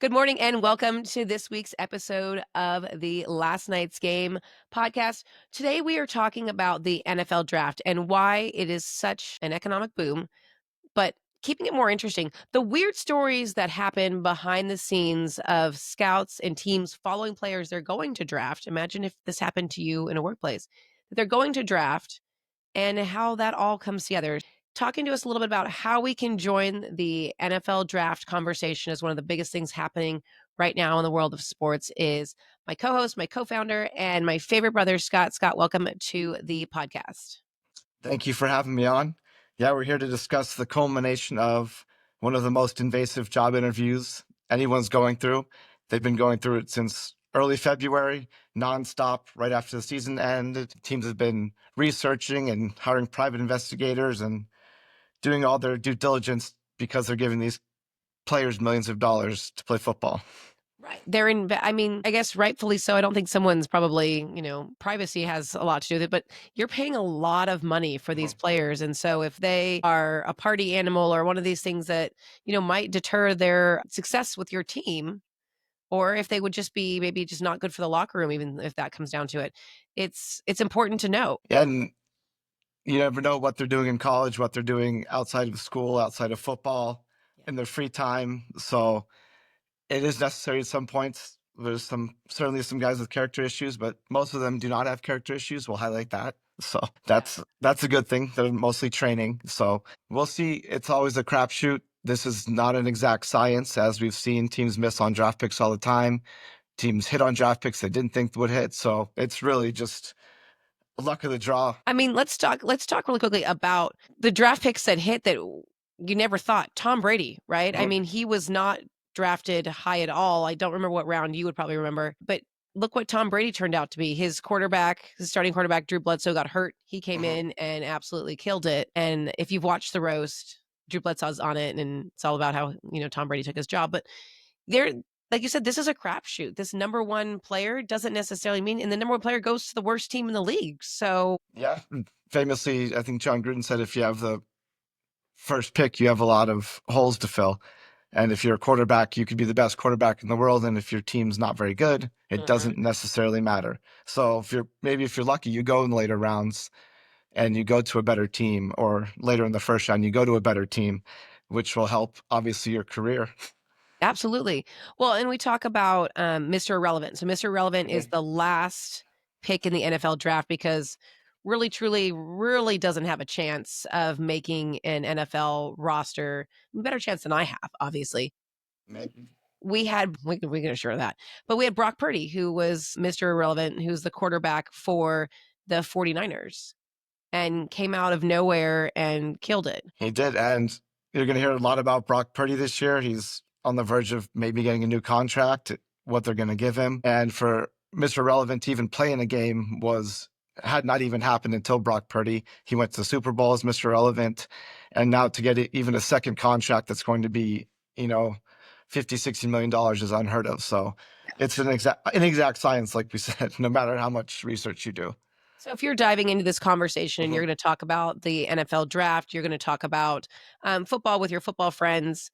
Good morning and welcome to this week's episode of the Last Night's Game podcast. Today we are talking about the NFL draft and why it is such an economic boom, but keeping it more interesting, the weird stories that happen behind the scenes of scouts and teams following players they're going to draft. Imagine if this happened to you in a workplace. They're going to draft and how that all comes together. Talking to us a little bit about how we can join the NFL draft conversation as one of the biggest things happening right now in the world of sports is my co-host, my co-founder, and my favorite brother, Scott. Scott, welcome to the podcast. Thank you for having me on. Yeah, we're here to discuss the culmination of one of the most invasive job interviews anyone's going through. They've been going through it since early February, nonstop, right after the season ended. Teams have been researching and hiring private investigators and doing all their due diligence because they're giving these players millions of dollars to play football. Right. They're in, I mean, I guess rightfully so. I don't think someone's probably, privacy has a lot to do with it, but you're paying a lot of money for these Mhm. players. And so if they are a party animal or one of these things that, might deter their success with your team, or if they would just be maybe just not good for the locker room, even if that comes down to it, it's important to know. Yeah, and you never know what they're doing in college, what they're doing outside of school, outside of football, Yeah. in their free time. So it is necessary at some points. There's certainly some guys with character issues, but most of them do not have character issues. We'll highlight that. So Yeah. that's a good thing. They're mostly training. So we'll see. It's always a crapshoot. This is not an exact science, as we've seen teams miss on draft picks all the time. Teams hit on draft picks they didn't think would hit. So it's really just luck of the draw. I mean, let's talk really quickly about the draft picks that hit that you never thought. Tom Brady, right? I Mhm. mean, he was not drafted high at all. I don't remember what round you would probably remember, but look what Tom Brady turned out to be. His quarterback, his starting quarterback, Drew Bledsoe, got hurt. He came Mhm. in and absolutely killed it. And if you've watched the roast, Drew Bledsoe's on it, and it's all about how Tom Brady took his job. But there, like you said, this is a crapshoot. This number one player doesn't necessarily mean, and the number one player goes to the worst team in the league. So Yeah. Famously, I think John Gruden said if you have the first pick, you have a lot of holes to fill. And if you're a quarterback, you could be the best quarterback in the world. And if your team's not very good, it mhm. doesn't necessarily matter. So if you're lucky, you go in the later rounds and you go to a better team, or later in the first round, you go to a better team, which will help obviously your career. Absolutely. Well, and we talk about Mr. Irrelevant. So Mr. Irrelevant is Mhm. the last pick in the NFL draft because really, truly, really doesn't have a chance of making an NFL roster. Better chance than I have, obviously. Maybe. We can assure that. But we had Brock Purdy, who was Mr. Irrelevant, who's the quarterback for the 49ers and came out of nowhere and killed it. He did. And you're going to hear a lot about Brock Purdy this year. He's on the verge of maybe getting a new contract, what they're going to give him. And for Mr. Relevant to even play in a game had not even happened until Brock Purdy. He went to the Super Bowl as Mr. Relevant. And now to get even a second contract that's going to be, you know, 50, $60 million is unheard of. So it's an exact science, like we said, no matter how much research you do. So if you're diving into this conversation and you're Mhm. going to talk about the NFL draft, you're going to talk about football with your football friends.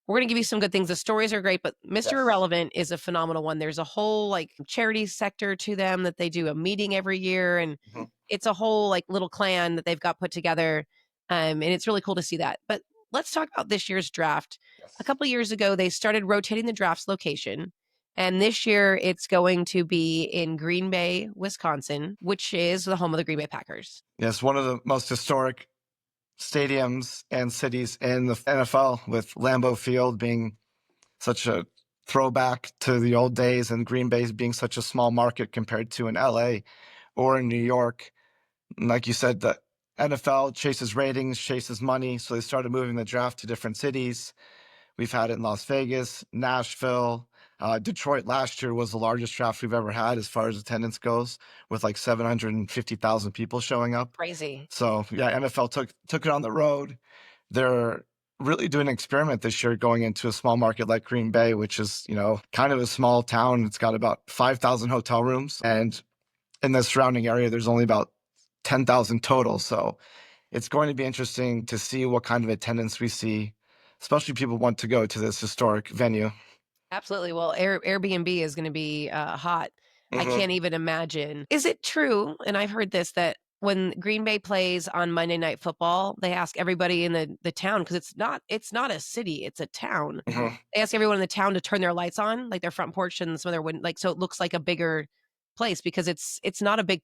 We're going to give you some good things. The stories are great, but Mr. Yes. Irrelevant is a phenomenal one. There's a whole like charity sector to them that they do a meeting every year, and Mhm. it's a whole like little clan that they've got put together, and it's really cool to see that. But let's talk about this year's draft. A Yes. couple of years ago, they started rotating the draft's location. And this year it's going to be in Green Bay, Wisconsin, which is the home of the Green Bay Packers. Yes, one of the most historic stadiums and cities in the NFL, with Lambeau Field being such a throwback to the old days and Green Bay being such a small market compared to in LA or in New York. And like you said, the NFL chases ratings, chases money. So they started moving the draft to different cities. We've had it in Las Vegas, Nashville. Detroit last year was the largest draft we've ever had as far as attendance goes, with like 750,000 people showing up. Crazy. So yeah, NFL took it on the road. They're really doing an experiment this year, going into a small market like Green Bay, which is, kind of a small town. It's got about 5,000 hotel rooms, and in the surrounding area, there's only about 10,000 total. So it's going to be interesting to see what kind of attendance we see, especially people want to go to this historic venue. Absolutely. Well, Airbnb is gonna be, hot. I Hmm. can't even imagine. Is it true, and I've heard this, that when Green Bay plays on Monday Night Football, they ask everybody in the town, because it's not a city, it's a town. Hmm. They ask everyone in the town to turn their lights on, like their front porch and some of their like, so it looks like a bigger place, because it's not a big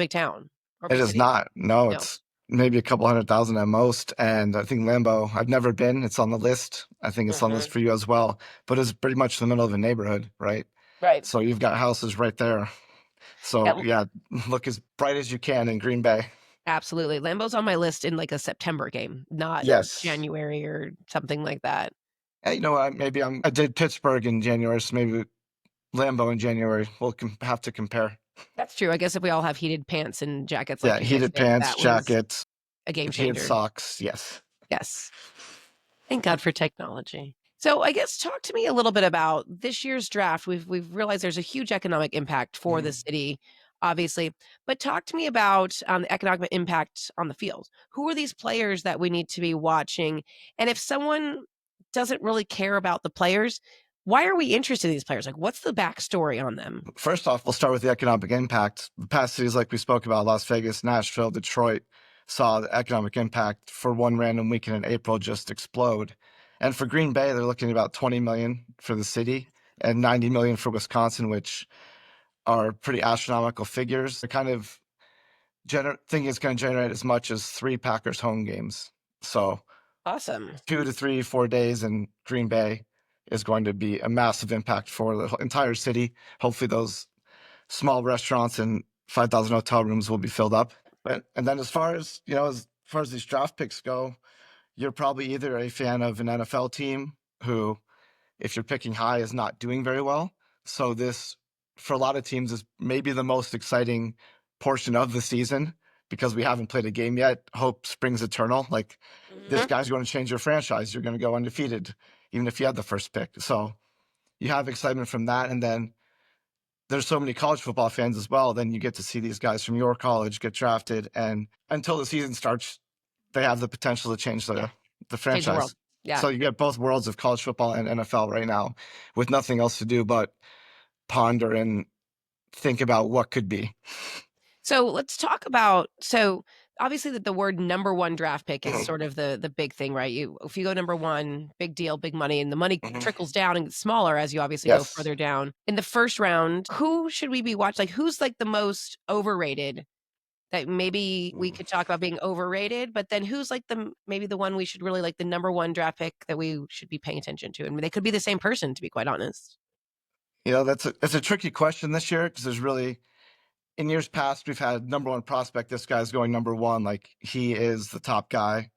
town or It big is city. not. No, No. it's maybe a couple 100,000 at most. And I think Lambeau, I've never been. It's on the list. I think it's on the list Mhm. for you as well. But it's pretty much the middle of a neighborhood, right? Right. So you've got houses right there. Yeah, So yeah, look as bright as you can in Green Bay. absolutely. Lambeau's on my list in, like, a September game, not Yes. January or something like that. Hey, you know what? Maybe I did Pittsburgh in January, so maybe Lambeau in January. We'll have to compare. That's true. I guess if we all have heated pants and jackets like Yeah, you, I heated think pants, that was jackets, a game heated changer. socks. Yes. Yes. Thank God for technology. So I guess talk to me a little bit about this year's draft. We've realized there's a huge economic impact for the Mhm. city, obviously, but talk to me about the economic impact on the field. Who are these players that we need to be watching? And if someone doesn't really care about the players, why are we interested in these players? Like, what's the backstory on them? First off, we'll start with the economic impact. The past cities, like we spoke about, Las Vegas, Nashville, Detroit, saw the economic impact for one random weekend in April just explode. And for Green Bay, they're looking at about 20 million for the city and 90 million for Wisconsin, which are pretty astronomical figures. The kind of thing is going to generate as much as three Packers home games. So Awesome. 2 to 3, 4 days in Green Bay is going to be a massive impact for the entire city. Hopefully, those small restaurants and 5,000 hotel rooms will be filled up. And then as far as these draft picks go, you're probably either a fan of an NFL team who, if you're picking high, is not doing very well. So this, for a lot of teams, is maybe the most exciting portion of the season because we haven't played a game yet. Hope springs eternal. Like this Mhm. guy's going to change your franchise. You're going to go undefeated, even if you had the first pick. So you have excitement from that, and then there's so many college football fans as well. Then you get to see these guys from your college get drafted, and until the season starts, they have the potential to change Yeah. the Change the world. franchise. Yeah. So you get both worlds of college football and NFL right now, with nothing else to do but ponder and think about what could be. So let's talk about, so obviously that the word number one draft pick is Mhm. sort of the big thing, right? If you go number one, big deal, big money, and the money Mhm. trickles down and gets smaller as you obviously go Yes. further down. In the first round, who should we be watching? Like, who's like the most overrated that maybe we could talk about being overrated, but then who's like maybe the one we should really like, the number one draft pick that we should be paying attention to? And they could be the same person, to be quite honest. That's a tricky question this year because there's really in years past, we've had number one prospect. This guy's going number one. Like he is the top guy.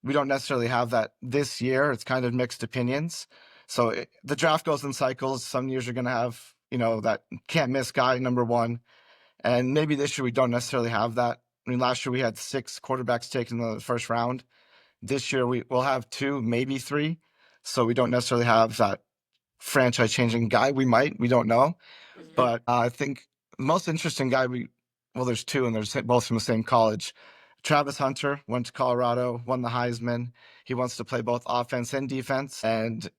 We don't necessarily have that this year. It's kind of mixed opinions. So the draft goes in cycles. Some years you're going to have, that can't miss guy number one. And maybe this year we don't necessarily have that. I mean, last year we had 6 quarterbacks taken in the first round. This year we'll have 2, maybe 3. So we don't necessarily have that franchise changing guy. We don't know. Mhm. But I think the most interesting guy well, there's two, and they're both from the same college. Travis Hunter went to Colorado, won the Heisman. He wants to play both offense and defense, and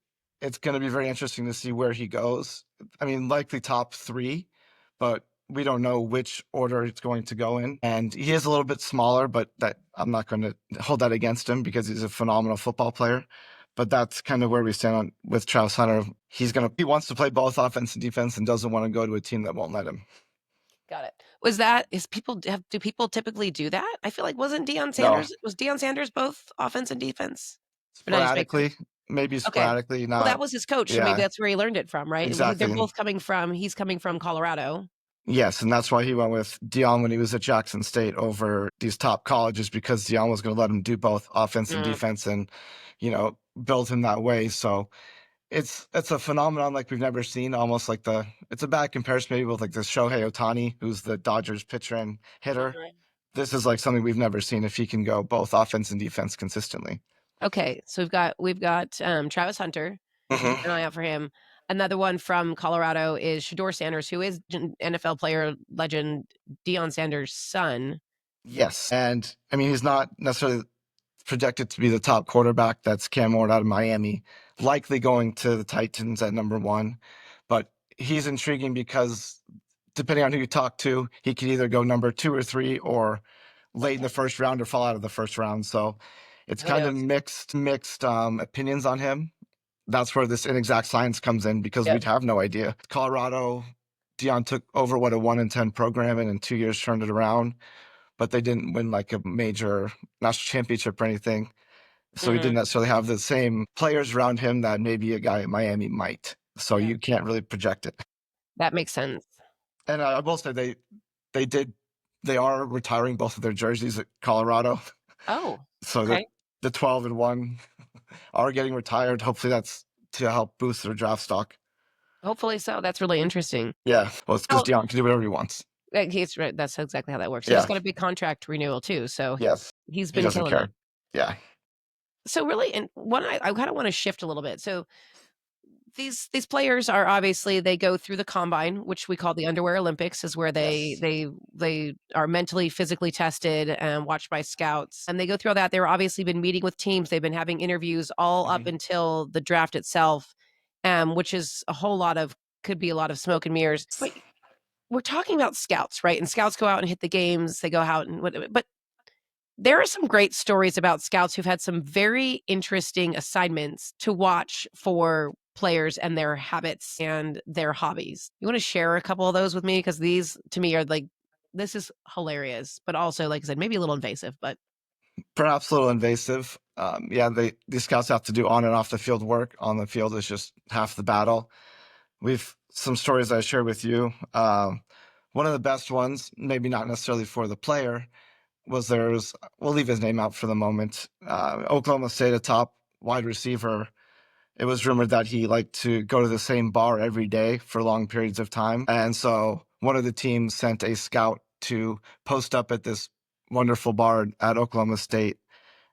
it's going to be very interesting to see where he goes. I mean, likely top 3, but we don't know which order it's going to go in. And he is a little bit smaller, but that I'm not going to hold that against him because he's a phenomenal football player. But that's kind of where we stand with Travis Hunter. He wants to play both offense and defense and doesn't want to go to a team that won't let him. Got it. Was that is people have do people typically do that? I feel like No, Was Deion Sanders both offense and defense? Or did I just make that? sporadically, maybe Okay. sporadically, Well, that not. was his coach, so maybe Yeah, that's where he learned it from, right? They're exactly. both he's coming from Colorado. Yes, and that's why he went with Dion when he was at Jackson State over these top colleges because Dion was going to let him do both offense and Mm, defense and, build him that way. So it's a phenomenon like we've never seen. Almost like it's a bad comparison maybe with like the Shohei Ohtani, who's the Dodgers pitcher and hitter. mhm. This is like something we've never seen if he can go both offense and defense consistently. Okay, so we've got, Travis Hunter. Keep Hmm. an eye out for him. Another one from Colorado is Shador Sanders, who is NFL player legend Deion Sanders' son. Yes, and I mean he's not necessarily projected to be the top quarterback. That's Cam Ward out of Miami. likely going to the Titans at number one, but he's intriguing because depending on who you talk to, he could either go number two or three or late in the first round or fall out of the first round. So it's Who kind of knows? mixed opinions on him. That's where this inexact science comes in because Yep. we'd have no idea. Colorado, Dion took over what a 1-10 program and in 2 years turned it around, but they didn't win like a major national championship or anything. So he Mhm. didn't necessarily have the same players around him that maybe a guy at Miami might. So Yeah. you can't really project it. That makes sense. And I will say they did they are retiring both of their jerseys at Colorado. Oh, So okay. the 12-1 are getting retired. Hopefully that's to help boost their draft stock. Hopefully so. That's really interesting. Yeah. Well, it's because Oh, Dion can do whatever he wants. he's right. That's exactly how that works. And he's Yeah. got a big contract renewal too, so Yes. he's He been doesn't killing care. it. Yeah. So really, and one I kind of want to shift a little bit. So these players are obviously they go through the combine, which we call the underwear Olympics, is where Yes. they are mentally, physically tested and watched by scouts. And they go through all that. They're obviously been meeting with teams. They've been having interviews all up Mhm. until the draft itself, which is a whole lot of could be a lot of smoke and mirrors. But we're talking about scouts, right? And scouts go out and hit the games. They go out and but there are some great stories about scouts who've had some very interesting assignments to watch for players and their habits and their hobbies. You wanna share a couple of those with me? Because these to me are like, this is hilarious, but also, like I said, maybe a little invasive, but Perhaps a little invasive. Yeah, these scouts have to do on and off the field work. On the field is just half the battle. We've some stories I share with you. One of the best ones, maybe not necessarily for the player, was there's we'll leave his name out for the moment. Oklahoma State, a top wide receiver. It was rumored that he liked to go to the same bar every day for long periods of time. And so one of the teams sent a scout to post up at this wonderful bar at Oklahoma State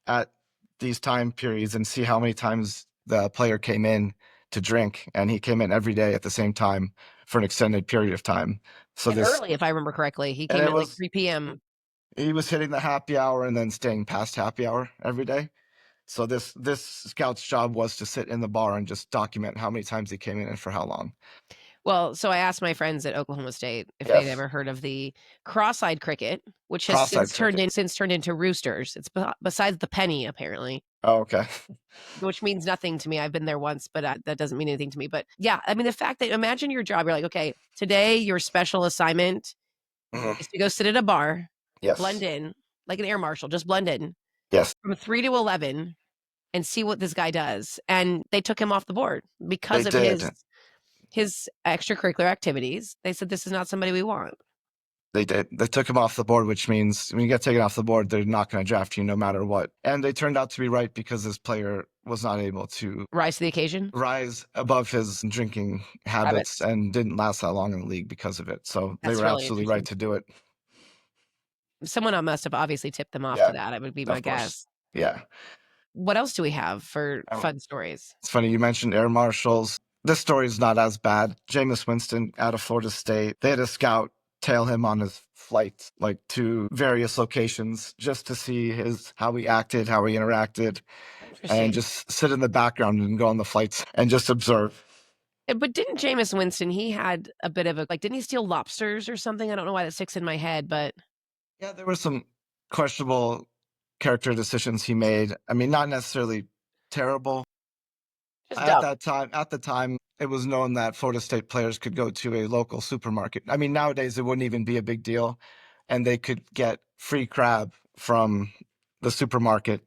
at these time periods and see how many times the player came in to drink. And he came in every day at the same time for an extended period of time. So and this, early, if I remember correctly. He and came in at like 3 PM. he was hitting the happy hour and then staying past happy hour every day. So this scout's job was to sit in the bar and just document how many times he came in and for how long. Well, so I asked my friends at Oklahoma State if they'd Yes. ever heard of the cross-eyed cricket, which has Cross-eyed cricket. since turned into roosters. It's besides the penny, apparently. Oh, okay. Which means nothing to me. I've been there once, but, that doesn't mean anything to me. But, yeah, I mean, the fact that imagine your job, you're like, "Okay, today your special assignment Mhm. is to go sit at a bar, blend Yes. in, like an air marshal, just blend in Yes, from 3 to 11 and see what this guy does." And they took him off the board they because of did. his extracurricular activities. They said, "This is not somebody we want." They did. They took him off the board, which means when you get taken off the board, they're not going to draft you no matter what. And they turned out to be right because this player was not able to Rise to the occasion? rise above his drinking habits Habits. and didn't last that long in the league because of it. So they That's were really absolutely right interesting. to do it. Someone must have obviously tipped them off to Yeah, that, it would be my of course. guess. Yeah. What else do we have for Um, fun stories? It's funny you mentioned air marshals. This story is not as bad. Jameis Winston out of Florida State. They had a scout tail him on his flight, like to various locations, just to see his how he acted, how he interacted, and Interesting. just sit in the background and go on the flights and just observe. But didn't Jameis Winston, he had a bit of a like, didn't he steal lobsters or something? I don't know why that sticks in my head, but Yeah, there were some questionable character decisions he made. I mean, not necessarily terrible. just dumb. At the time, it was known that Florida State players could go to a local supermarket. I mean, nowadays it wouldn't even be a big deal, and they could get free crab from the supermarket.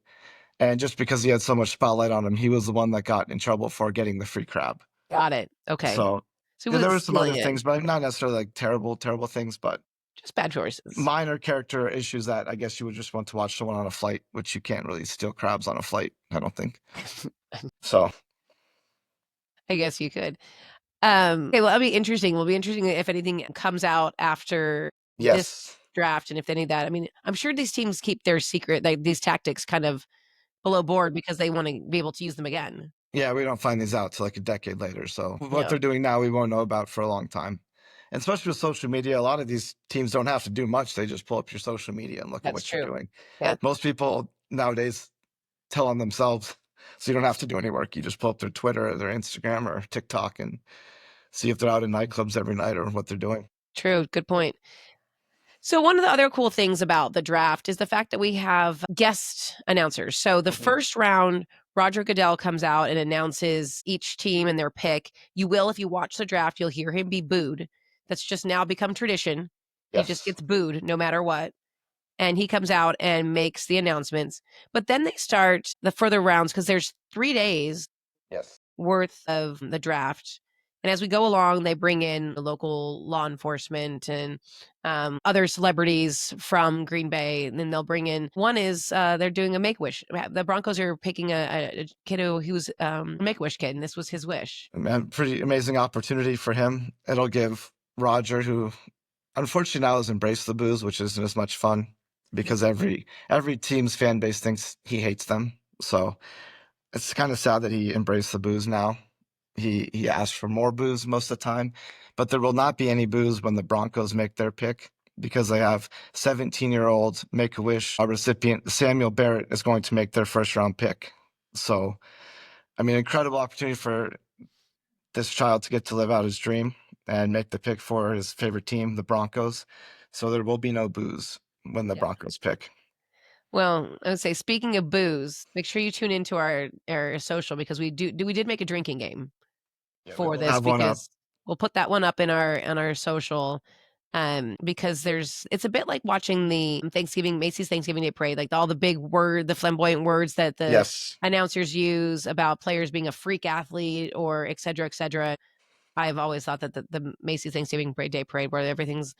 And just because he had so much spotlight on him, he was the one that got in trouble for getting the free crab. Got it. Okay. So So he yeah, there wasn't were some other stealing it, things, but not necessarily like terrible things, but just bad choices. minor character issues that I guess you would just want to watch someone on a flight, which you can't really steal crabs on a flight, I don't think. So I guess you could. Okay, well, that'll be interesting. Will be interesting if anything comes out after this yes. draft and if any of that. I mean, I'm sure these teams keep their secret, like these tactics kind of below board because they want to be able to use them again. Yeah, we don't find these out till like a decade later. So what Yeah, they're doing now, we won't know about for a long time. And especially with social media, a lot of these teams don't have to do much. They just pull up your social media and look at that's what you're true. doing. Yeah. Most people nowadays tell on themselves. So you don't have to do any work. You just pull up their Twitter or their Instagram or TikTok and see if they're out in nightclubs every night or what they're doing. True, good point. So one of the other cool things about the draft is the fact that we have guest announcers. So the Mhm. first round, Roger Goodell comes out and announces each team and their pick. You will, if you watch the draft, you'll hear him be booed. That's just now become tradition. He just Yes. gets booed no matter what. And he comes out and makes the announcements. But then they start the further rounds because there's 3 days Yes. worth of the draft. And as we go along, they bring in the local law enforcement and other celebrities from Green Bay. And then they'll bring in one is they're doing a make wish. The Broncos are picking a kid who's a make wish kid, and this was his wish. And pretty amazing opportunity for him. It'll give Roger, who unfortunately now has embraced the booze, which isn't as much fun because every team's fan base thinks he hates them. So it's kind of sad that he embraced the booze now. He asked for more booze most of the time, but there will not be any booze when the Broncos make their pick because they have 17-year-old Make-A-Wish recipient Samuel Barrett is going to make their first round pick. So, I mean, incredible opportunity for this child to get to live out his dream and make the pick for his favorite team, the Broncos. So there will be no booze when the Yeah. Broncos pick. Well, I would say speaking of booze, make sure you tune into our social because we did make a drinking game Yeah, we for will this have one up. because we'll put that one up in our social because it's a bit like watching the Macy's Thanksgiving Day Parade, like all the the flamboyant words that the Yes. announcers use about players being a freak athlete or et cetera, et cetera. I've always thought that the Macy's Thanksgiving Day Parade where everything's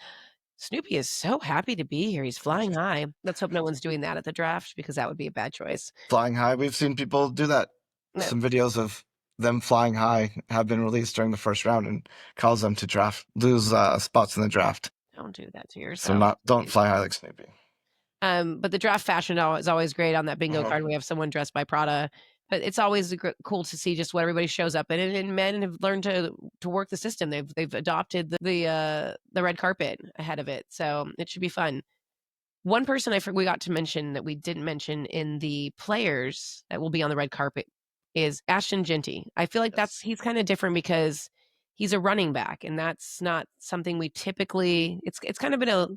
Snoopy is so happy to be here. He's flying high. Let's hope no one's doing that at the draft because that would be a bad choice. Flying high. We've seen people do that. No, Some videos of them flying high have been released during the first round and cause them to lose spots in the draft. don't do that to So yourself, not don't please. fly high like Snoopy. But the draft fashion is always great on that bingo Uh-huh. card. We have someone dressed by Prada, but it's always cool to see just what everybody shows up in. And men have learned to work the system. They've adopted the red carpet ahead of it, so it should be fun. One person I forgot to mention that we didn't mention in the players that will be on the red carpet is Ashton Genty. I feel like Yes. he's kind of different because he's a running back, and that's not something we typically. It's kind of been a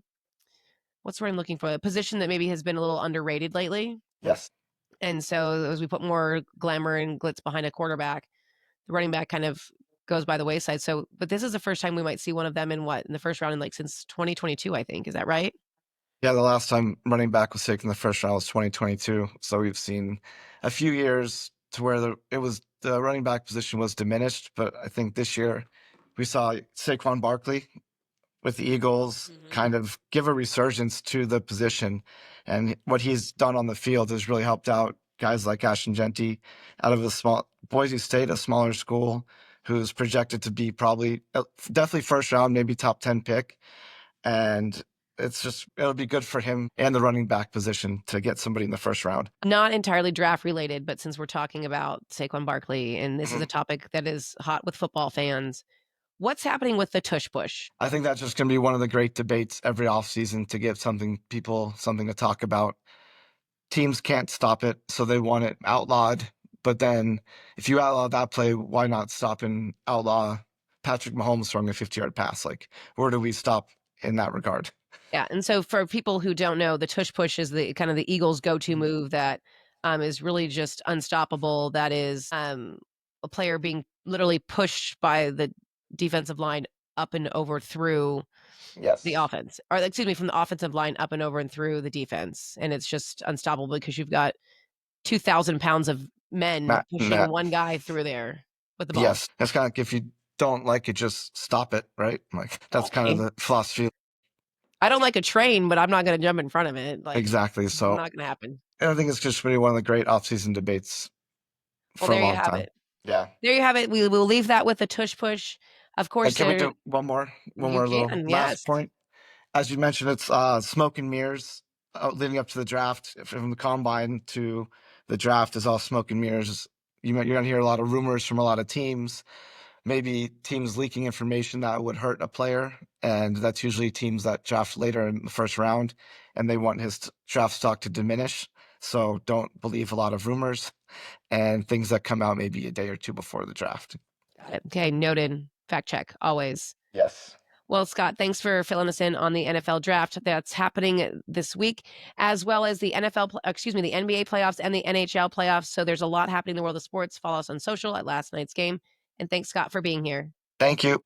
what's the word I'm looking for? A position that maybe has been a little underrated lately. Yes. And so as we put more glamour and glitz behind a quarterback, the running back kind of goes by the wayside. So, but this is the first time we might see one of them in the first round in like since 2022, I think. Is that right? Yeah, the last time running back was taken in the first round was 2022. So we've seen a few years to where the running back position was diminished, but I think this year we saw Saquon Barkley with the Eagles Mhm. kind of give a resurgence to the position. And what he's done on the field has really helped out guys like Ashton Genty out of a small Boise State, a smaller school, who's projected to be probably definitely first round, maybe top 10 pick. And it'll be good for him and the running back position to get somebody in the first round. Not entirely draft related, but since we're talking about Saquon Barkley, and this is Mhm. a topic that is hot with football fans, what's happening with the tush push? I think that's just going to be one of the great debates every offseason to give people something to talk about. Teams can't stop it, so they want it outlawed. But then if you outlaw that play, why not stop and outlaw Patrick Mahomes throwing a 50-yard pass? Like, where do we stop in that regard? Yeah, and so for people who don't know, the tush push is the kind of the Eagles' go-to Mhm. move that is really just unstoppable. That is a player being literally pushed by the defensive line up and over through the Yes. offense, or excuse me, from the offensive line up and over and through the defense, and it's just unstoppable because you've got 2,000 pounds of men pushing Matt, one guy through there with the ball. yes. It's kind of like if you don't like it, just stop it, right? Like, that's kind of Hey, the philosophy. I don't like a train, but I'm not going to jump in front of it. Like, Exactly. So not going to happen. I think it's just going to be one of the great offseason debates Well, for a there you long have time. it. Yeah. There you have it. We will leave that with the tush push. Of course, Can we there do one you more little can. last Yes. point? As you mentioned, it's smoke and mirrors leading up to the draft. From the combine to the draft is all smoke and mirrors. You're going to hear a lot of rumors from a lot of teams, maybe teams leaking information that would hurt a player. And that's usually teams that draft later in the first round and they want his draft stock to diminish. So don't believe a lot of rumors and things that come out maybe a day or two before the draft. Got it. Okay, noted. Fact check, always. Yes. Well, Scott, thanks for filling us in on the NFL draft that's happening this week, as well as the the NBA playoffs and the NHL playoffs. So there's a lot happening in the world of sports. Follow us on social at Last Night's Game. And thanks, Scott, for being here. Thank you.